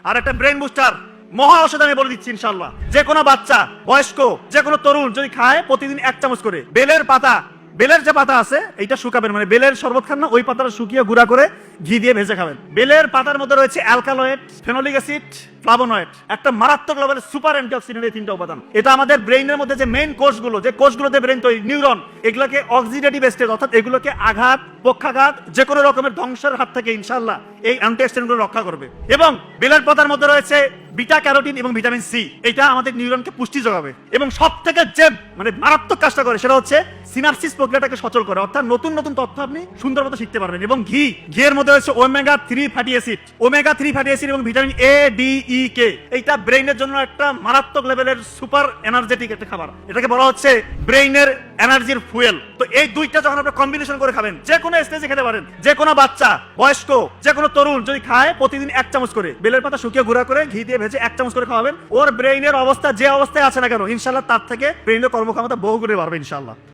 আর একটা brain booster মহা ঔষধ আমি বলে দিচ্ছি ইনশাআল্লাহ। যে কোনো বাচ্চা, বয়স্ক, যে কোনো তরুণ যদি খায় প্রতিদিন 1 চামচ করে বেলের পাতা, বেলের যে পাতা আছে এইটা শুকাবেন, মানে বেলের শরবত খান না, ওই পাতাটা শুকিয়ে গুঁড়া করে ঘি দিয়ে ভেজে খাবেন। বেলের পাতার মধ্যে রয়েছে অ্যালকালয়েড, ফেনোলিক অ্যাসিড, ফ্লাভোনয়েড, একটা মারাত্মক লেভেলের সুপার অ্যান্টিঅক্সিডেন্ট, এই 3টা উপাদান। এটা আমাদের ব্রেইনের মধ্যে যে মেইন কোষগুলো, যে কোষগুলোতে ব্রেইন তৈরি, নিউরন, এগুলোকে অক্সিডেটিভ স্টেজ অর্থাৎ এগুলোকে আঘাত, পক্ষাঘাত, যে কোনো রকমের ধ্বংসের হাত থেকে ইনশাআল্লাহ এই অ্যান্টিঅক্সিডেন্টগুলো রক্ষা করবে। এবং বেলের পাতার মধ্যে রয়েছে বিটা ক্যারোটিন এবং ভিটামিন সি, এটা আমাদের নিউরনকে পুষ্টি যোগাবে। এবং সব থেকে যে মানে মারাত্মক কাজটা করে সেটা হচ্ছে সিনাপসিস প্রক্রিয়াটাকে সচল করে, অর্থাৎ নতুন নতুন তথ্য আপনি সুন্দর মতো শিখতে পারবেন। এবং ঘিয়ের মধ্যে রয়েছে omega 3 fatty acid, omega 3 fatty acid এবং ভিটামিন এ, ডি, ই, কে। এইটা ব্রেইনের জন্য একটা মারাত্মক লেভেলের সুপার এনার্জেটিক একটা খাবার, এটাকে বলা হচ্ছে ব্রেইনের এনার্জির ফুয়েল। তো এই দুইটা যখন আপনি কম্বিনেশন করে খাবেন, যে কোনো স্টেজে খেতে পারেন, যে কোনো বাচ্চা, বয়স্ক, যে কোনো তরুণ যদি খায় প্রতিদিন 1 চামচ করে বেলের পাতা শুকিয়ে গুঁড়া করে ঘি দিয়ে ভেজে 1 চামচ করে খাওয়াবেন, ওর ব্রেইনের অবস্থা যে অবস্থায় আছে না কেন ইনশাআল্লাহ তার থেকে ব্রেইনের কর্মক্ষমতা বহু গুণে বাড়বে ইনশাআল্লাহ।